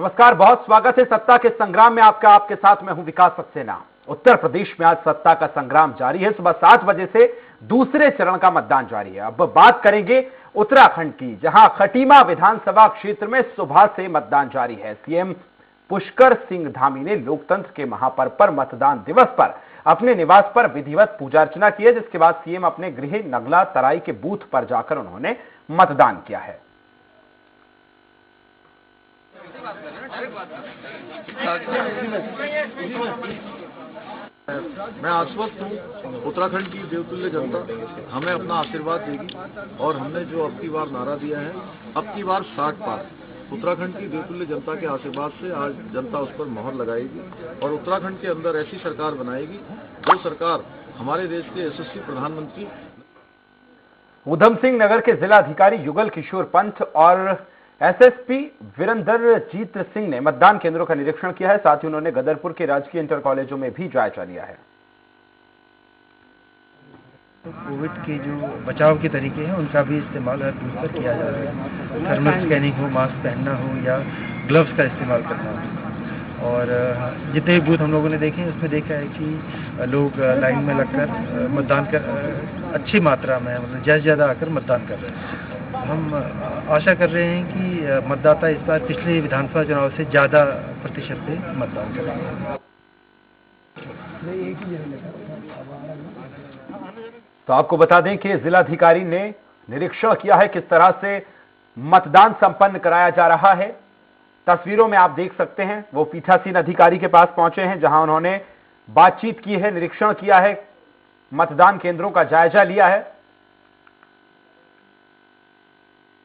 नमस्कार, बहुत स्वागत है सत्ता के संग्राम में आपका। आपके साथ मैं हूं विकास सक्सेना। उत्तर प्रदेश में आज सत्ता का संग्राम जारी है। सुबह 7 बजे से दूसरे चरण का मतदान जारी है। अब बात करेंगे उत्तराखंड की, जहां खटीमा विधानसभा क्षेत्र में सुबह से मतदान जारी है। सीएम पुष्कर सिंह धामी ने लोकतंत्र के महापर्व पर मतदान दिवस पर अपने निवास पर विधिवत पूजा अर्चना की है, जिसके बाद सीएम अपने गृह नगला तराई के बूथ पर जाकर उन्होंने मतदान किया है। मैं आश्वस्त हूँ, उत्तराखंड की देवतुल्य जनता हमें अपना आशीर्वाद देगी और हमने जो अब की बार नारा दिया है, अब की बार 60 पार। उत्तराखंड की देवतुल्य जनता के आशीर्वाद से आज जनता उस पर मोहर लगाएगी और उत्तराखंड के अंदर ऐसी सरकार बनाएगी जो सरकार हमारे देश के यशस्वी प्रधानमंत्री ऊधम सिंह नगर के जिलाधिकारी युगल किशोर पंत और एसएसपी वीरेंद्रजीत सिंह ने मतदान केंद्रों का निरीक्षण किया है। साथ ही उन्होंने गदरपुर के राजकीय इंटर कॉलेजों में भी जायजा लिया है। कोविड के जो बचाव के तरीके हैं उनका भी इस्तेमाल हर बूथ पर किया जा रहा है। थर्मल स्कैनिंग हो, मास्क पहनना हो या ग्लव्स का इस्तेमाल करना हो। और जितने भी बूथ हम लोगों ने देखे उसमें देखा है कि लोग लाइन में लगकर मतदान कर अच्छी मात्रा में, मतलब ज़्यादा आकर मतदान कर रहे हैं। हम आशा कर रहे हैं कि मतदाता इस बार पिछले विधानसभा चुनाव से ज़्यादा प्रतिशत से मतदान करेंगे। तो आपको बता दें कि जिलाधिकारी ने निरीक्षण किया है किस तरह से मतदान संपन्न कराया जा रहा है। तस्वीरों में आप देख सकते हैं वो पीठासीन अधिकारी के पास पहुंचे हैं, जहां उन्होंने बातचीत की है, निरीक्षण किया है, मतदान केंद्रों का जायजा लिया है।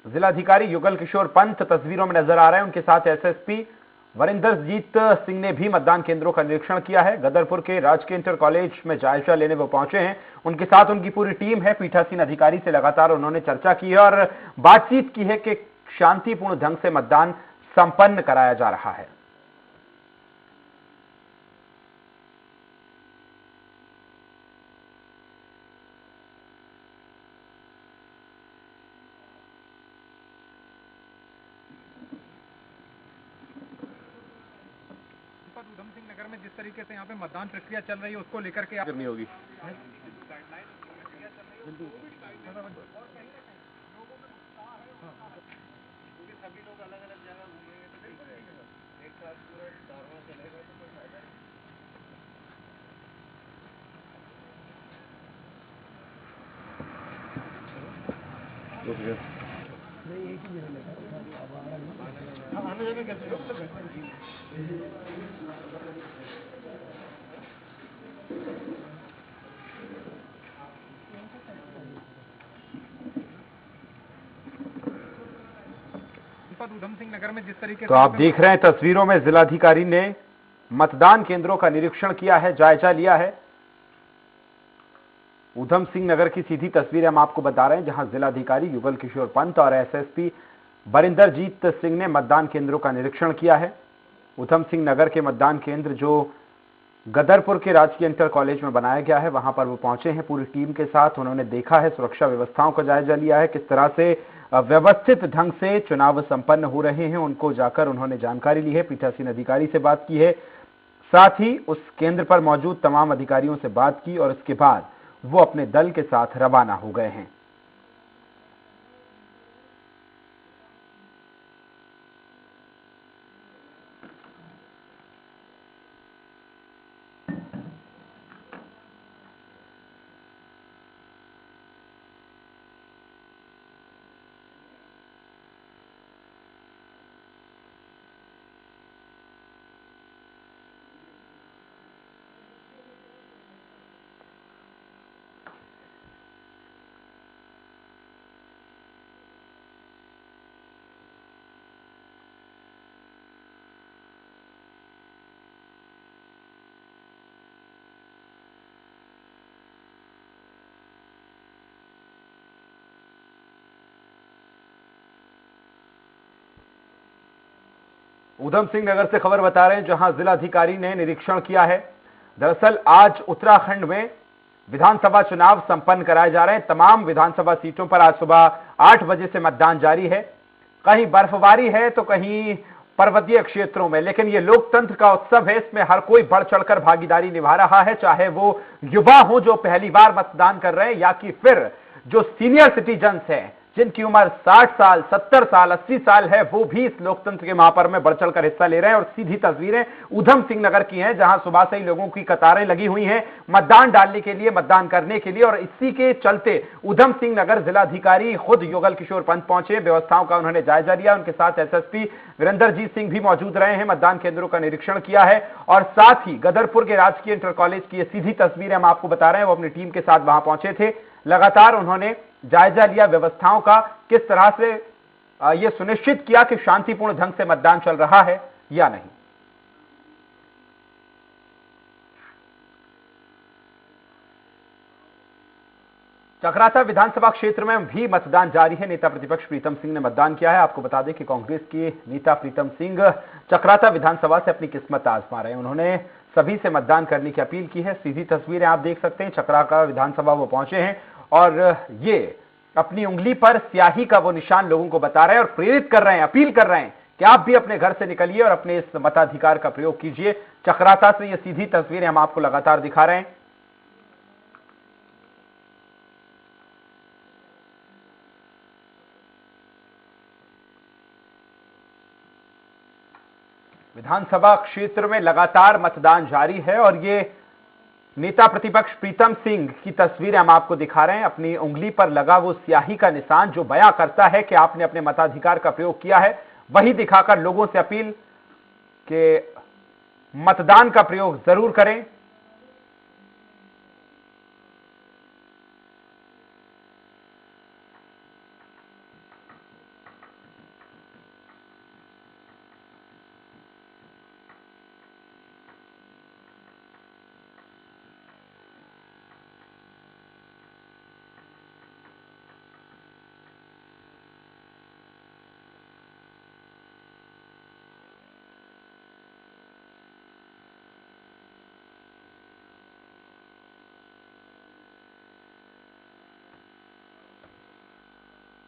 जिलाधिकारी युगल किशोर पंत तस्वीरों में नजर आ रहे हैं। उनके साथ एसएसपी वीरेंद्रजीत सिंह ने भी मतदान केंद्रों का निरीक्षण किया है। गदरपुर के राजकीय इंटर कॉलेज में जायजा लेने वो पहुंचे हैं। उनके साथ उनकी पूरी टीम है। पीठासीन अधिकारी से लगातार उन्होंने चर्चा की है और बातचीत की है कि शांतिपूर्ण ढंग से मतदान संपन्न कराया जा रहा है। ऊधम सिंह नगर में जिस तरीके से यहाँ पे मतदान प्रक्रिया चल रही है उसको लेकर के करनी होगी। सभी लोग अलग अलग जगह घूमेंगे तो एक साथ पूरा धारणा चलेगा ऊधम सिंह नगर में जिस तरीके तो आप देख रहे हैं तस्वीरों में जिलाधिकारी ने मतदान केंद्रों का निरीक्षण किया है, जायजा लिया है। ऊधम सिंह नगर की सीधी तस्वीर हम आपको बता रहे हैं, जहां जिलाधिकारी युगल किशोर पंत और एसएसपी वीरेंद्रजीत सिंह ने मतदान केंद्रों का निरीक्षण किया है। ऊधम सिंह नगर के मतदान केंद्र जो गदरपुर के राजकीय इंटर कॉलेज में बनाया गया है, वहां पर वो पहुंचे हैं पूरी टीम के साथ। उन्होंने देखा है, सुरक्षा व्यवस्थाओं का जायजा लिया है, किस तरह से व्यवस्थित ढंग से चुनाव संपन्न हो रहे हैं, उनको जाकर उन्होंने जानकारी ली है। पीठासीन अधिकारी से बात की है, साथ ही उस केंद्र पर मौजूद तमाम अधिकारियों से बात की और इसके बाद वो अपने दल के साथ रवाना हो गए हैं। ऊधम सिंह नगर से खबर बता रहे हैं, जहां जिलाधिकारी ने निरीक्षण किया है। दरअसल आज उत्तराखंड में विधानसभा चुनाव संपन्न कराए जा रहे हैं। तमाम विधानसभा सीटों पर आज सुबह 8 बजे से मतदान जारी है। कहीं बर्फबारी है तो कहीं पर्वतीय क्षेत्रों में। लेकिन ये लोकतंत्र का उत्सव है, इसमें हर कोई बढ़ चढ़कर भागीदारी निभा रहा है, चाहे वो युवा हो जो पहली बार मतदान कर रहे हैं या कि फिर जो सीनियर सिटीजन्स हैं जिनकी उम्र 60 साल, 70 साल, 80 साल है, वो भी इस लोकतंत्र के महापर्व में बढ़ चढ़कर हिस्सा ले रहे हैं। और सीधी तस्वीरें उधम सिंह नगर की हैं, जहां सुबह से ही लोगों की कतारें लगी हुई हैं मतदान डालने के लिए, मतदान करने के लिए। और इसी के चलते उधम सिंह नगर जिलाधिकारी खुद युगल किशोर पंत पहुंचे, व्यवस्थाओं का उन्होंने जायजा लिया। उनके साथ एसएसपी वीरेंद्रजीत सिंह भी मौजूद रहे हैं, मतदान केंद्रों का निरीक्षण किया है। और साथ ही गदरपुर के राजकीय इंटर कॉलेज की ये सीधी तस्वीरें हम आपको बता रहे हैं, वो अपनी टीम के साथ वहां पहुंचे थे। लगातार उन्होंने जायजा लिया व्यवस्थाओं का, किस तरह से यह सुनिश्चित किया कि शांतिपूर्ण ढंग से मतदान चल रहा है या नहीं। चकराता विधानसभा क्षेत्र में भी मतदान जारी है। नेता प्रतिपक्ष प्रीतम सिंह ने मतदान किया है। आपको बता दें कि कांग्रेस के नेता प्रीतम सिंह चकराता विधानसभा से अपनी किस्मत आजमा रहे हैं। उन्होंने सभी से मतदान करने की अपील की है। सीधी तस्वीरें आप देख सकते हैं, चकराता विधानसभा वो पहुंचे हैं और ये अपनी उंगली पर स्याही का वो निशान लोगों को बता रहे हैं और प्रेरित कर रहे हैं, अपील कर रहे हैं कि आप भी अपने घर से निकलिए और अपने इस मताधिकार का प्रयोग कीजिए। चकराता से ये सीधी तस्वीरें हम आपको लगातार दिखा रहे हैं। विधानसभा क्षेत्र में लगातार मतदान जारी है और ये नेता प्रतिपक्ष प्रीतम सिंह की तस्वीरें हम आपको दिखा रहे हैं। अपनी उंगली पर लगा वो स्याही का निशान जो बयां करता है कि आपने अपने मताधिकार का प्रयोग किया है, वही दिखाकर लोगों से अपील कि मतदान का प्रयोग जरूर करें।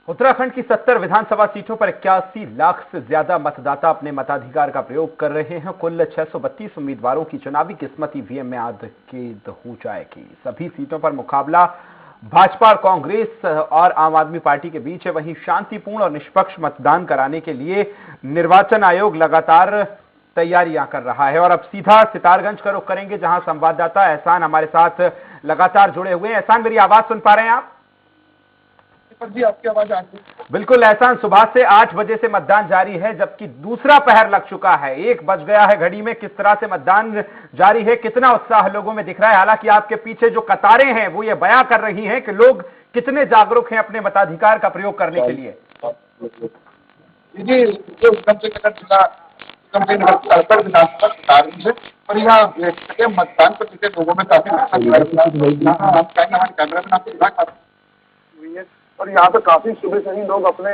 उत्तराखंड की 70 विधानसभा सीटों पर 81 लाख से ज्यादा मतदाता अपने मताधिकार का प्रयोग कर रहे हैं। कुल 632 उम्मीदवारों की चुनावी किस्मत ईवीएम में आज कैद हो जाएगी। सभी सीटों पर मुकाबला भाजपा और कांग्रेस और आम आदमी पार्टी के बीच है। वहीं शांतिपूर्ण और निष्पक्ष मतदान कराने के लिए निर्वाचन आयोग लगातार तैयारियां कर रहा है। और अब सीधा सितारगंज का रुख करेंगे, जहां संवाददाता एहसान हमारे साथ लगातार जुड़े हुए हैं। एहसान, मेरी आवाज सुन पा रहे हैं आप? जी, आपकी आवाज आ रही है। बिल्कुल एहसान, सुबह से 8 बजे से मतदान जारी है, जबकि दूसरा पहर लग चुका है, 1 बज गया है घड़ी में। किस तरह से मतदान जारी है, कितना उत्साह लोगों में दिख रहा है? हालांकि आपके पीछे जो कतारें हैं वो ये बयां कर रही हैं कि लोग कितने जागरूक हैं अपने मताधिकार का प्रयोग करने के लिए। जी, जो और यहाँ मतदान को लेकर लोगों में काफी और यहाँ पे काफी सुबह से ही लोग अपने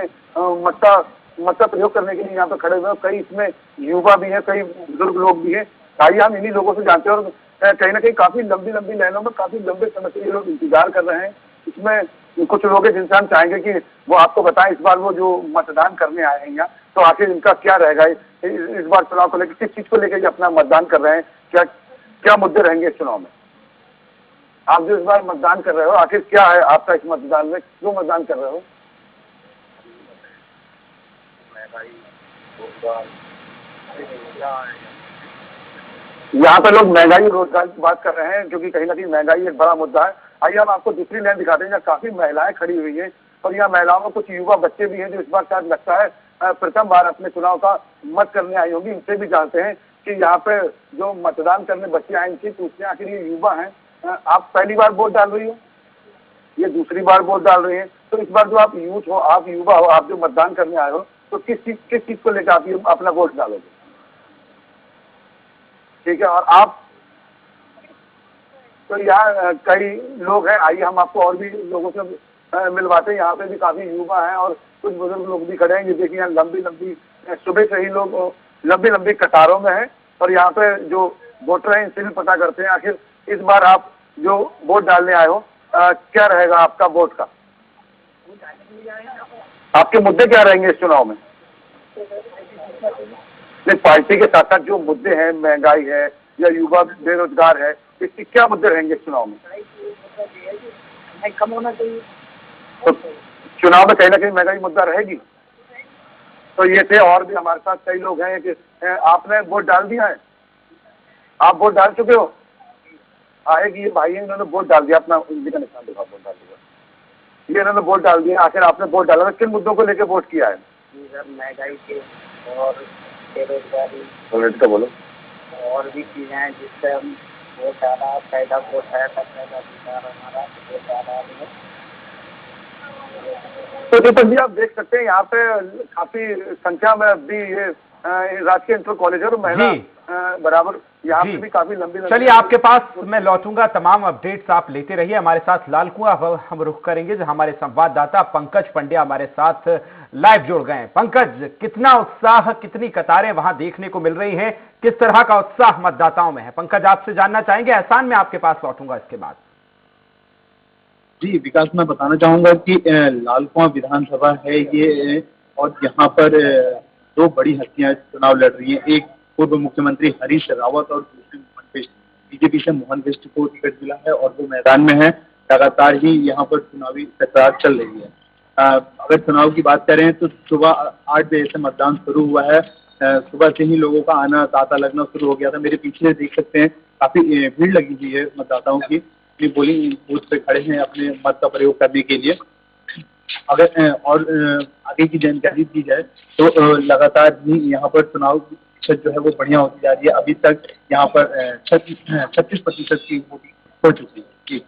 मत का प्रयोग करने के लिए यहाँ पे खड़े हुए हैं। कई इसमें युवा भी है, कई बुजुर्ग लोग भी हैं। आइए हम इन्हीं लोगों से जानते हैं। और कहीं ना कहीं काफी लंबी लंबी लाइनों में काफी लंबे समय से ये लोग इंतजार कर रहे हैं। इसमें कुछ लोग हैं जिनसे हम चाहेंगे कि वो आपको बताएं इस बार वो जो मतदान करने आए हैं यहाँ, तो आखिर इनका क्या रहेगा इस बार चुनाव को लेकर, किस चीज को लेकर अपना मतदान कर रहे हैं, क्या क्या मुद्दे रहेंगे इस चुनाव में? आप जो इस बार मतदान कर रहे हो, आखिर क्या है आपका इस मतदान में, क्यों मतदान कर रहे हो? यहाँ पे लोग महंगाई रोजगार की बात कर रहे हैं, क्योंकि कहीं ना कहीं महंगाई एक बड़ा मुद्दा है। आइए हम आपको दूसरी लाइन दिखाते हैं, जहाँ काफी महिलाएं खड़ी हुई हैं और यहाँ महिलाओं में कुछ युवा बच्चे भी हैं जो इस बार शायद लगता है प्रथम बार अपने चुनाव का मत करने आई होंगी। इनसे भी जानते हैं कि यहाँ पे जो मतदान करने बच्चे आए, इनसे पूछते हैं आखिर ये युवा हैं, आप पहली बार वोट डाल रही हो, ये दूसरी बार वोट डाल रहे हैं, तो इस बार जो आप यूथ हो, आप युवा हो, आप जो मतदान करने आए हो, तो किस चीज को लेकर आप अपना वोट डालोगे? ठीक है। और आप तो यहाँ कई लोग हैं, आइए हम आपको और भी लोगों से मिलवाते हैं। यहाँ पे भी काफी युवा हैं और कुछ बुजुर्ग लोग भी खड़े हैं। ये देखिए यहाँ लंबी लंबी सुबह से ही लोग लंबी लंबी कतारों में हैं और यहाँ पे जो वोटर हैं इनसे भी पता करते हैं आखिर इस बार आप जो वोट डालने आए हो क्या रहेगा आपका वोट का, आपके मुद्दे क्या रहेंगे इस चुनाव में? लेकिन पार्टी के साथ साथ जो मुद्दे हैं, महंगाई है या युवा बेरोजगार है, इसके क्या मुद्दे रहेंगे इस चुनाव में? कम होना चाहिए। तो चुनाव में कहीं ना कहीं महंगाई मुद्दा रहेगी। तो ये थे, और भी हमारे साथ कई लोग हैं कि आपने वोट डाल दिया है, आप वोट डाल चुके हो? आएगी ये भाई है, इन्होंने वोट डाल दिया, अपना उंगली का निशान दिखा, वोट डाल दिया, ये इन्होंने वोट डाल दिया। आखिर आपने वोट डाला, किन मुद्दों को लेकर वोट किया है? सर महंगाई के और बेरोजगारी का बोलो। और भी चीजें हैं जिससे हम वोट डाला, पहला वोट है तब पहला विचार हमारा वोट डाला है। तो दीपक जी, आप देख सकते हैं यहाँ पे काफी संख्या में अभी ये राजकीय इंटर कॉलेज और महिला बराबर यहाँ पे भी काफी लंबी। चलिए, आपके पास मैं लौटूंगा, तमाम अपडेट्स आप लेते रहिए हमारे साथ। लाल कुआं अब हम रुख करेंगे जो हमारे संवाददाता पंकज पंड्या हमारे साथ लाइव जुड़ गए हैं। पंकज, कितना उत्साह, कितनी कतारें वहां देखने को मिल रही हैं, किस तरह का उत्साह मतदाताओं में है? पंकज, आपसे जानना चाहेंगे। एहसान, मैं आपके पास लौटूंगा इसके बाद। जी विकास, मैं बताना चाहूंगा कि लाल कुआं विधानसभा है ये, और यहाँ पर दो बड़ी हस्तियां चुनाव लड़ रही हैं। एक पूर्व मुख्यमंत्री हरीश रावत और दूसरे मोहन बिष्ट। बीजेपी से मोहन बिष्ट को टिकट मिला है और वो मैदान में है। लगातार ही यहाँ पर चुनावी तकरार चल रही है। अगर चुनाव की बात करें तो सुबह 8 बजे से मतदान शुरू हुआ है। सुबह से ही लोगों का आना तांता लगना शुरू हो गया था। मेरे पीछे देख सकते हैं, काफी भीड़ लगी हुई है मतदाताओं की। पोलिंग बूथ पे खड़े हैं अपने मत का प्रयोग करने के लिए। अगर और आगे की जानकारी दी जाए तो लगातार ही यहाँ पर चुनाव की प्रतिशत जो है वो बढ़िया होती जा रही है। अभी तक यहाँ पर 36% की वोटिंग हो चुकी है। जी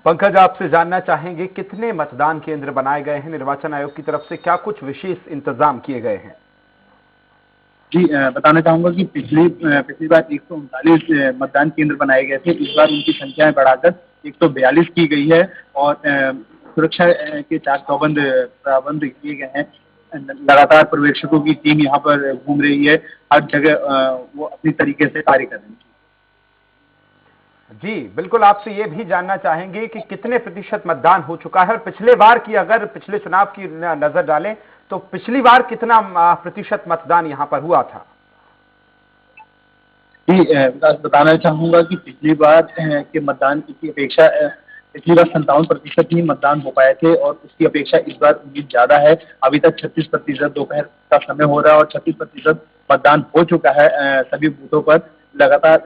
पंकज, आपसे जानना चाहेंगे कितने मतदान केंद्र बनाए गए हैं निर्वाचन आयोग की तरफ से? क्या कुछ विशेष इंतजाम किए गए हैं? जी बताना चाहूंगा कि पिछली बार 139 मतदान केंद्र बनाए गए थे। इस बार उनकी संख्या बढ़ाकर 142 की गई है और सुरक्षा के चाक प्रबंध किए गए हैं। लगातार पर्यवेक्षकों की टीम यहाँ पर घूम रही है। हर जगह वो अपनी तरीके से कार्य कर रहे हैं। जी बिल्कुल, आपसे ये भी जानना चाहेंगे कि कितने प्रतिशत मतदान हो चुका है, और पिछले बार की, अगर पिछले चुनाव की नजर डालें तो पिछली बार कितना प्रतिशत मतदान यहाँ पर हुआ था? जी विकास, बताना चाहूंगा कि पिछली बार के मतदान की अपेक्षा पिछली बार 57% ही मतदान हो पाए थे और उसकी अपेक्षा इस बार उम्मीद ज्यादा है। अभी तक 36% दोपहर का समय हो रहा है और 36% मतदान हो चुका है। सभी बूथों पर लगातार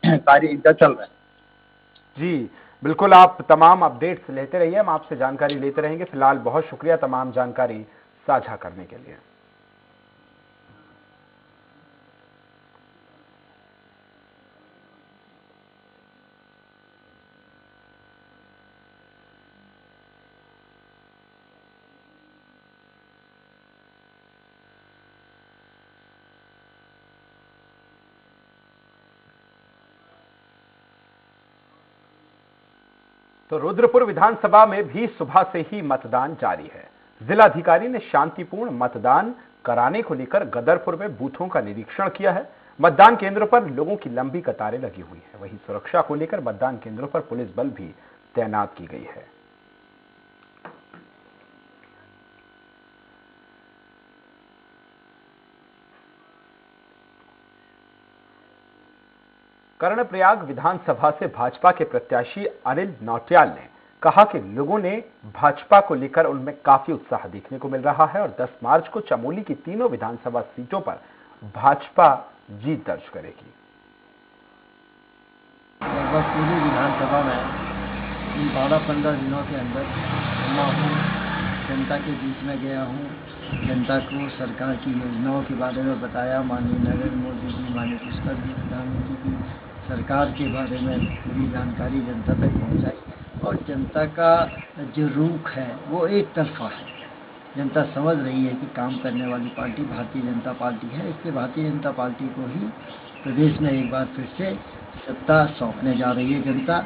कार्य इनका चल रहा है। जी बिल्कुल, आप तमाम अपडेट्स लेते रहिए, हम आपसे जानकारी लेते रहेंगे। फिलहाल बहुत शुक्रिया तमाम जानकारी साझा करने के लिए। तो रुद्रपुर विधानसभा में भी सुबह से ही मतदान जारी है। जिलाधिकारी ने शांतिपूर्ण मतदान कराने को लेकर गदरपुर में बूथों का निरीक्षण किया है। मतदान केंद्रों पर लोगों की लंबी कतारें लगी हुई है। वहीं सुरक्षा को लेकर मतदान केंद्रों पर पुलिस बल भी तैनात की गई है। कर्णप्रयाग विधानसभा से भाजपा के प्रत्याशी अनिल नौटियाल ने कहा कि लोगों ने भाजपा को लेकर उनमें काफी उत्साह देखने को मिल रहा है और 10 मार्च को चमोली की तीनों विधानसभा सीटों पर भाजपा जीत दर्ज करेगी। लगभग पूरी विधानसभा में इन 12-15 दिनों के अंदर घूमा हूँ, जनता के बीच में गया हूँ, जनता को सरकार की योजनाओं के बारे में बताया। माननीय नरेंद्र मोदी जी, माननीय पुष्कर जी प्रधानमंत्री की सरकार के बारे में पूरी जानकारी जनता तक पहुंचाई और जनता का जो रुख है वो एक तरफा है। जनता समझ रही है कि काम करने वाली पार्टी भारतीय जनता पार्टी है, इसलिए भारतीय जनता पार्टी को ही प्रदेश में एक बार फिर से सत्ता सौंपने जा रही है जनता।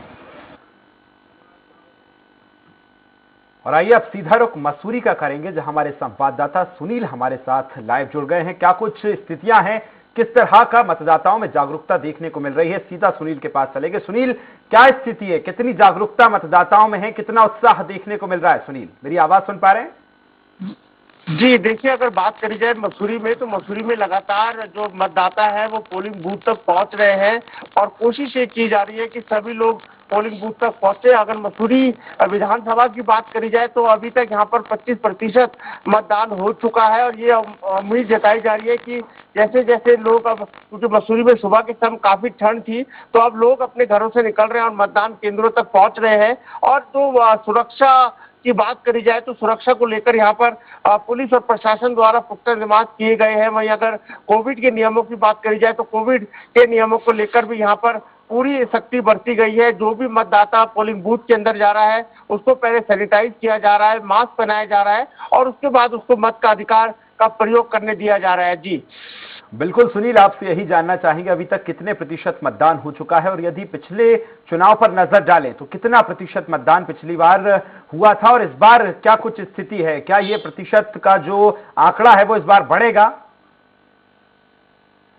और आइए अब सीधा रुख मसूरी का करेंगे, जहां हमारे संवाददाता सुनील हमारे साथ लाइव जुड़ गए हैं। क्या कुछ स्थितियां हैं, किस तरह का मतदाताओं में जागरूकता देखने को मिल रही है? सीधा सुनील के पास चलेंगे। सुनील, क्या स्थिति है, कितनी जागरूकता मतदाताओं में है, कितना उत्साह देखने को मिल रहा है? सुनील, मेरी आवाज सुन पा रहे हैं? जी देखिए, अगर बात करी जाए मसूरी में, तो मसूरी में लगातार जो मतदाता है वो पोलिंग बूथ तक पहुंच रहे हैं और कोशिश ये की जा रही है कि सभी लोग पोलिंग बूथ तक पहुंचे। अगर मसूरी विधानसभा की बात करी जाए तो अभी तक यहाँ पर 25% मतदान हो चुका है और ये उम्मीद जताई जा रही है कि जैसे जैसे लोग अब, क्योंकि मसूरी में सुबह के समय काफी ठंड थी, तो अब लोग अपने घरों से निकल रहे हैं और मतदान केंद्रों तक पहुंच रहे हैं। और तो सुरक्षा की बात करी जाए तो सुरक्षा को लेकर यहाँ पर पुलिस और प्रशासन द्वारा पुख्ता इंतजाम किए गए हैं। वहीं अगर कोविड के नियमों की बात करी जाए तो कोविड के नियमों को लेकर भी यहाँ पर पूरी सख्ती बरती गई है। जो भी मतदाता पोलिंग बूथ के अंदर जा रहा है उसको पहले सैनिटाइज किया जा रहा है, मास्क पहनाया जा रहा है और उसके बाद उसको मत का अधिकार का प्रयोग करने दिया जा रहा है। जी बिल्कुल सुनील, आपसे यही जानना चाहेंगे अभी तक कितने प्रतिशत मतदान हो चुका है और यदि पिछले चुनाव पर नजर डालें तो कितना प्रतिशत मतदान पिछली बार हुआ था और इस बार क्या कुछ स्थिति है? क्या ये प्रतिशत का जो आंकड़ा है वो इस बार बढ़ेगा?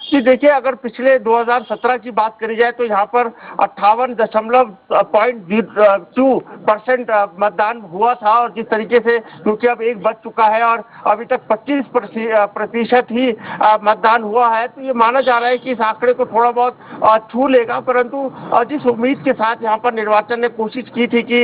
जी देखिए, अगर पिछले 2017 की बात करी जाए तो यहाँ पर 58.02% मतदान हुआ था और जिस तरीके से, क्योंकि अब 1 बज चुका है और अभी तक 25% ही मतदान हुआ है, तो ये माना जा रहा है कि इस आंकड़े को थोड़ा बहुत छू लेगा। परंतु जिस उम्मीद के साथ यहाँ पर निर्वाचन ने कोशिश की थी कि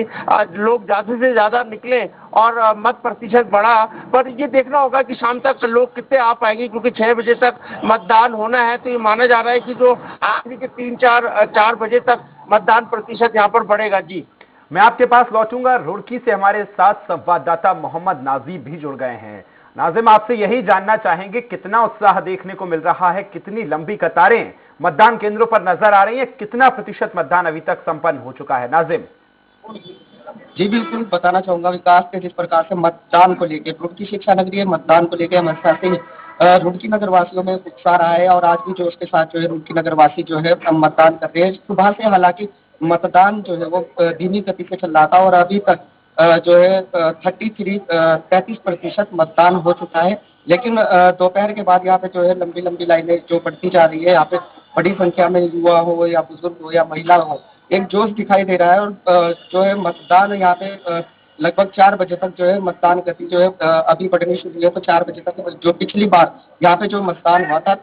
लोग ज़्यादा से ज़्यादा निकलें और मत प्रतिशत बढ़ा, पर ये देखना होगा कि शाम तक लोग कितने आ पाएंगे, क्योंकि 6 बजे तक मतदान होना है। तो ये माना जा रहा है कि जो आखिरी के 3-4 बजे तक मतदान प्रतिशत यहाँ पर बढ़ेगा। जी मैं आपके पास लौटूंगा। रुड़की से हमारे साथ संवाददाता मोहम्मद नाजिम भी जुड़ गए हैं। नाजिम, आपसे यही जानना चाहेंगे कितना उत्साह देखने को मिल रहा है, कितनी लंबी कतारें मतदान केंद्रों पर नजर आ रही है, कितना प्रतिशत मतदान अभी तक संपन्न हो चुका है? नाजिम जी बिल्कुल बताना चाहूंगा विकास के जिस प्रकार से मतदान को लेकर रुड़की शिक्षा नगरी है, मतदान को लेकर हमारे साथ ही रुड़की नगर वासियों में उत्साह रहा है और आज भी जो उसके साथ जो है रुड़की नगर वासी जो है मतदान कर रहे हैं। सुबह से हालांकि मतदान जो है वो धीमी गति से चल रहा था और अभी तक जो है 33% मतदान हो चुका है। लेकिन दोपहर के बाद यहाँ पे जो है लंबी लंबी लाइनें जो बढ़ती जा रही है, यहाँ पे बड़ी संख्या में युवा हो या बुजुर्ग हो या महिला हो, एक जोश दिखाई दे रहा है और जो है मतदान यहाँ पे लगभग 4 बजे तक जो है मतदान गति जो है अभी बढ़नी शुरू हुई है। तो 4 बजे तक जो पिछली बार यहाँ पे जो मतदान हुआ था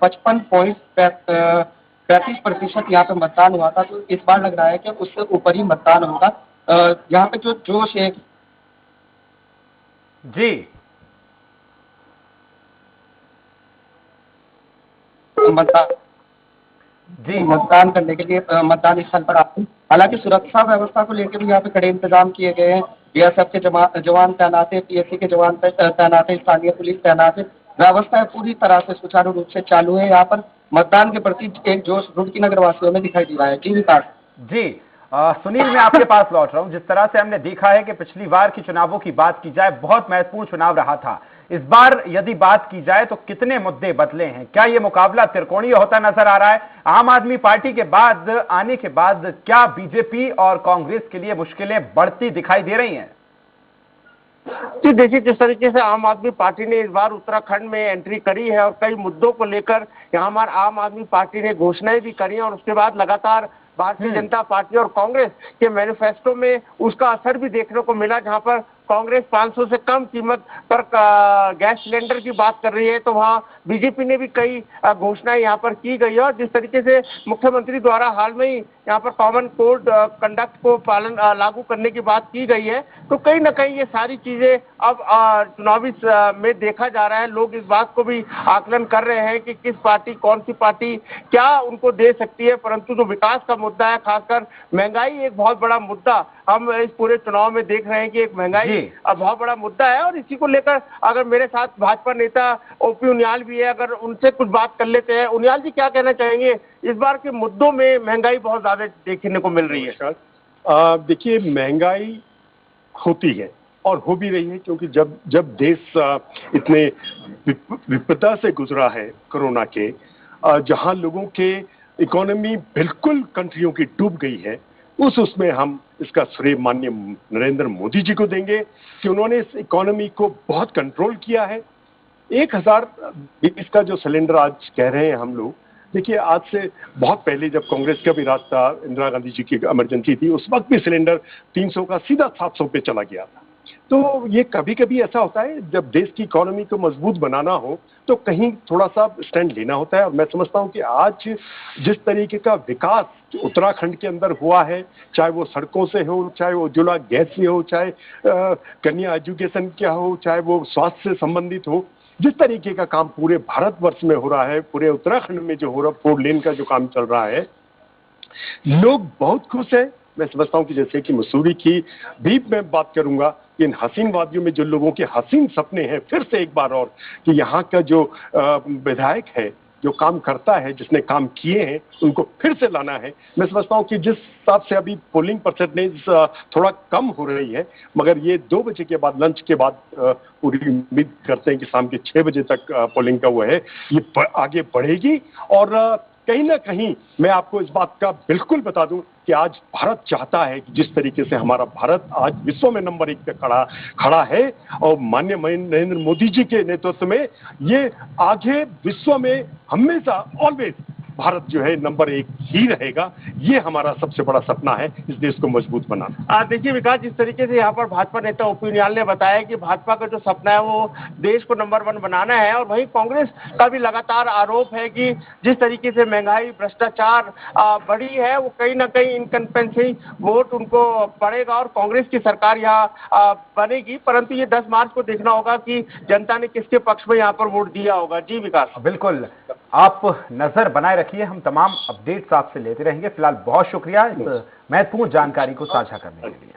55.35% यहाँ पे मतदान हुआ था, तो इस बार लग रहा है कि उससे ऊपर ही मतदान होगा। यहाँ पे जो जोश है जी मतदान करने के लिए मतदान स्थल पर आते हैं। हालांकि सुरक्षा व्यवस्था को लेकर भी यहाँ पे कड़े इंतजाम किए गए हैं। बीएसएफ के जवान तैनात है, पीएससी के जवान तैनात है, स्थानीय पुलिस तैनात है। व्यवस्था पूरी तरह से सुचारू रूप से चालू है। यहाँ पर मतदान के प्रति एक जोश रुड़की नगर वासियों में दिखाई दे रहा है। जी विकास जी सुनील, मैं आपके पास लौट रहा हूं। जिस तरह से हमने देखा है कि पिछली बार की चुनावों की बात की जाए, बहुत महत्वपूर्ण चुनाव रहा था। इस बार यदि बात की जाए तो कितने मुद्दे बदले हैं? क्या ये मुकाबला त्रिकोणीय होता नजर आ रहा है? आम आदमी पार्टी के बाद आने के बाद क्या बीजेपी और कांग्रेस के लिए मुश्किलें बढ़ती दिखाई दे रही हैं? जी देखिए, जिस तरीके से आम आदमी पार्टी ने इस बार उत्तराखंड में एंट्री करी है और कई मुद्दों को लेकर यहाँ हमारे आम आदमी पार्टी ने घोषणाएं भी करी हैं और उसके बाद लगातार भारतीय जनता पार्टी और कांग्रेस के मैनिफेस्टो में उसका असर भी देखने को मिला। जहां पर कांग्रेस 500 से कम कीमत पर गैस सिलेंडर की बात कर रही है, तो वहां बीजेपी ने भी कई घोषणाएं यहां पर की गई है। और जिस तरीके से मुख्यमंत्री द्वारा हाल में ही यहां पर कॉमन कोड कंडक्ट को लागू करने की बात की गई है, तो कहीं ना कहीं ये सारी चीजें अब चुनावी में देखा जा रहा है। लोग इस बात को भी आकलन कर रहे हैं कि किस पार्टी, कौन सी पार्टी क्या उनको दे सकती है। परंतु जो विकास का मुद्दा है, खासकर महंगाई एक बहुत बड़ा मुद्दा हम इस पूरे चुनाव में देख रहे हैं कि एक महंगाई बहुत बड़ा मुद्दा है। और इसी को लेकर अगर मेरे साथ भाजपा नेता ओपी उनियाल भी है, अगर उनसे कुछ बात कर लेते हैं। उनियाल जी, क्या कहना चाहेंगे? इस बार के मुद्दों में महंगाई बहुत ज्यादा देखने को मिल रही है। देखिए, महंगाई होती है और हो भी रही है, क्योंकि जब देश इतने विपदा से गुजरा है कोरोना के, जहां लोगों के इकोनॉमी बिल्कुल कंट्रियों की डूब गई है, उसमें हम इसका श्रेय माननीय नरेंद्र मोदी जी को देंगे कि उन्होंने इस इकोनॉमी को बहुत कंट्रोल किया है। 1020 का जो सिलेंडर आज कह रहे हैं हम लोग, देखिए आज से बहुत पहले जब कांग्रेस का भी राज था, इंदिरा गांधी जी की इमरजेंसी थी, उस वक्त भी सिलेंडर 300 का सीधा 700 पे चला गया था। तो ये कभी कभी ऐसा होता है जब देश की इकोनॉमी को मजबूत बनाना हो तो कहीं थोड़ा सा स्टैंड लेना होता है। और मैं समझता हूँ कि आज जिस तरीके का विकास उत्तराखंड के अंदर हुआ है, चाहे वो सड़कों से हो, चाहे वो उज्ज्वला गैस से हो, चाहे कन्या एजुकेशन क्या हो, चाहे वो स्वास्थ्य से संबंधित हो, जिस तरीके का काम पूरे भारतवर्ष में हो रहा है, पूरे उत्तराखंड में जो हो रहा, 4 लेन का जो काम चल रहा है, लोग बहुत खुश हैं। मैं समझता हूँ कि जैसे कि मसूरी की भी मैं बात करूंगा, इन हसीन वादियों में जो लोगों के हसीन सपने हैं, फिर से एक बार और कि यहाँ का जो विधायक है, जो काम करता है, जिसने काम किए हैं, उनको फिर से लाना है। मैं समझता हूँ कि जिस हिसाब से अभी पोलिंग परसेंटेज थोड़ा कम हो रही है, मगर ये 2 बजे के बाद, लंच के बाद पूरी उम्मीद करते हैं कि शाम के 6 बजे तक पोलिंग का वो है, ये आगे बढ़ेगी। और कहीं ना कहीं मैं आपको इस बात का बिल्कुल बता दूं कि आज भारत चाहता है कि जिस तरीके से हमारा भारत आज विश्व में नंबर 1 पे खड़ा है और माननीय नरेंद्र मोदी जी के नेतृत्व में ये आगे विश्व में हमेशा ऑलवेज भारत जो है नंबर 1 ही रहेगा। ये हमारा सबसे बड़ा सपना है, इस देश को मजबूत बनाना। देखिए विकास, जिस तरीके से यहाँ पर भाजपा नेता ओपी निहाल ने बताया कि भाजपा का जो सपना है वो देश को नंबर 1 बनाना है, और वहीं कांग्रेस का भी लगातार आरोप है कि जिस तरीके से महंगाई, भ्रष्टाचार बढ़ी है, वो कहीं ना कहीं इनकम्पेंसी वोट उनको पड़ेगा और कांग्रेस की सरकार यहाँ बनेगी। परंतु ये 10 मार्च को देखना होगा कि जनता ने किसके पक्ष में यहाँ पर वोट दिया होगा। जी विकास, बिल्कुल, आप नजर बनाए रखिए, हम तमाम अपडेट्स आपसे लेते रहेंगे। फिलहाल बहुत शुक्रिया इस महत्वपूर्ण जानकारी को साझा करने के लिए।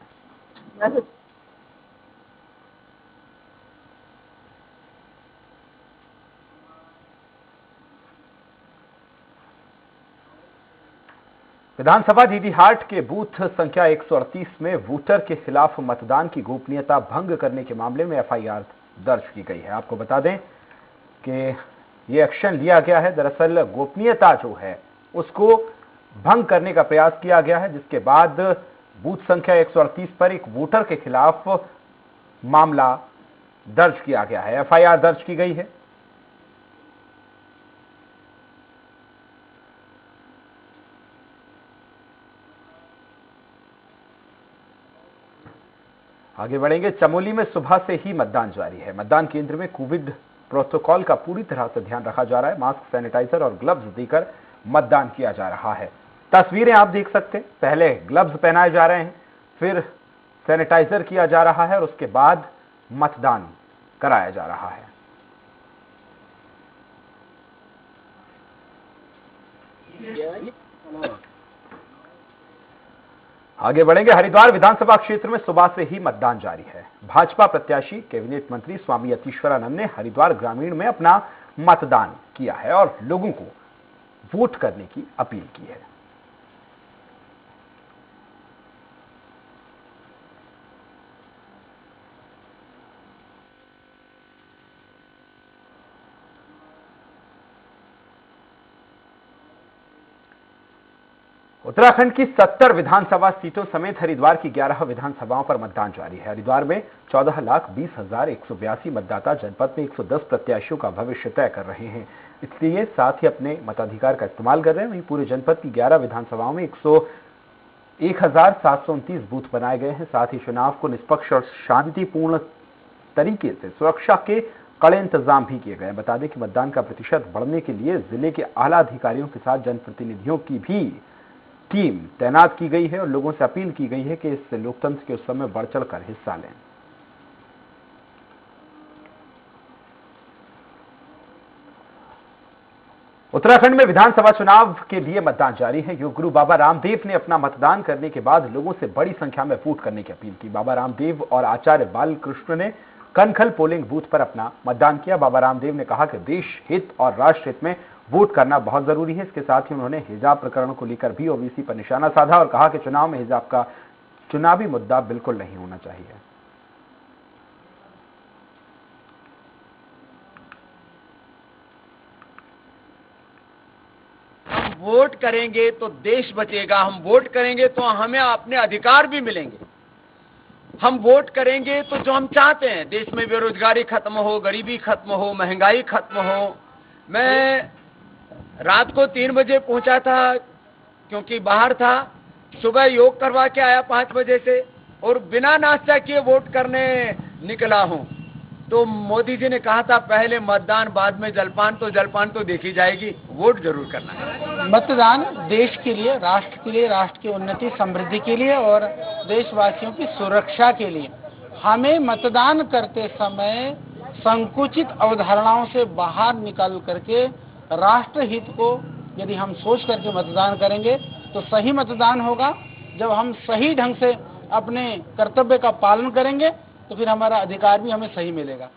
विधानसभा डीडीहाट के बूथ संख्या 138 में वोटर के खिलाफ मतदान की गोपनीयता भंग करने के मामले में एफआईआर दर्ज की गई है। आपको बता दें कि ये एक्शन लिया गया है, दरअसल गोपनीयता जो है उसको भंग करने का प्रयास किया गया है, जिसके बाद बूथ संख्या 138 पर एक वोटर के खिलाफ मामला दर्ज किया गया है, एफआईआर दर्ज की गई है। आगे बढ़ेंगे। चमोली में सुबह से ही मतदान जारी है। मतदान केंद्र में कोविड प्रोटोकॉल का पूरी तरह से ध्यान रखा जा रहा है। मास्क, सैनिटाइजर और ग्लव्स देकर मतदान किया जा रहा है। तस्वीरें आप देख सकते हैं, पहले ग्लव्स पहनाए जा रहे हैं, फिर सैनिटाइजर किया जा रहा है और उसके बाद मतदान कराया जा रहा है। आगे बढ़ेंगे। हरिद्वार विधानसभा क्षेत्र में सुबह से ही मतदान जारी है। भाजपा प्रत्याशी कैबिनेट मंत्री स्वामी यतीश्वरानंद ने हरिद्वार ग्रामीण में अपना मतदान किया है और लोगों को वोट करने की अपील की है। उत्तराखंड की 70 विधानसभा सीटों समेत हरिद्वार की 11 विधानसभाओं पर मतदान जारी है। हरिद्वार में 14,20,182 मतदाता जनपद में 110 प्रत्याशियों का भविष्य तय कर रहे हैं, इसलिए साथ ही अपने मताधिकार का इस्तेमाल कर रहे हैं। वहीं पूरे जनपद की 11 विधानसभाओं में 1,729 बूथ बनाए गए हैं। साथ ही चुनाव को निष्पक्ष और शांतिपूर्ण तरीके से सुरक्षा के कड़े इंतजाम भी किए गए। बता दें कि मतदान का प्रतिशत बढ़ने के लिए जिले के आला अधिकारियों के साथ जनप्रतिनिधियों की भी टीम तैनात की गई है और लोगों से अपील की गई है कि इस लोकतंत्र के उत्सव में बढ़ चढ़कर हिस्सा लें। उत्तराखंड में विधानसभा चुनाव के लिए मतदान जारी है। योग गुरु बाबा रामदेव ने अपना मतदान करने के बाद लोगों से बड़ी संख्या में वोट करने की अपील की। बाबा रामदेव और आचार्य बालकृष्ण ने कनखल पोलिंग बूथ पर अपना मतदान किया। बाबा रामदेव ने कहा कि देश हित और राष्ट्र हित में वोट करना बहुत जरूरी है। इसके साथ ही उन्होंने हिजाब प्रकरण को लेकर भी ओबीसी पर निशाना साधा और कहा कि चुनाव में हिजाब का चुनावी मुद्दा बिल्कुल नहीं होना चाहिए। हम वोट करेंगे तो देश बचेगा, हम वोट करेंगे तो हमें अपने अधिकार भी मिलेंगे। हम वोट करेंगे तो जो हम चाहते हैं, देश में बेरोजगारी खत्म हो, गरीबी खत्म हो, महंगाई खत्म हो। मैं रात को 3 बजे पहुंचा था क्योंकि बाहर था, सुबह योग करवा के आया 5 बजे से, और बिना नाश्ता किए वोट करने निकला हूं, तो मोदी जी ने कहा था पहले मतदान बाद में जलपान, तो जलपान तो देखी जाएगी, वोट जरूर करना है। मतदान देश के लिए, राष्ट्र की उन्नति समृद्धि के लिए और देशवासियों की सुरक्षा के लिए। हमें मतदान करते समय संकुचित अवधारणाओं से बाहर निकल करके राष्ट्र हित को यदि हम सोच करके मतदान करेंगे तो सही मतदान होगा। जब हम सही ढंग से अपने कर्तव्य का पालन करेंगे तो फिर हमारा अधिकार भी हमें सही मिलेगा।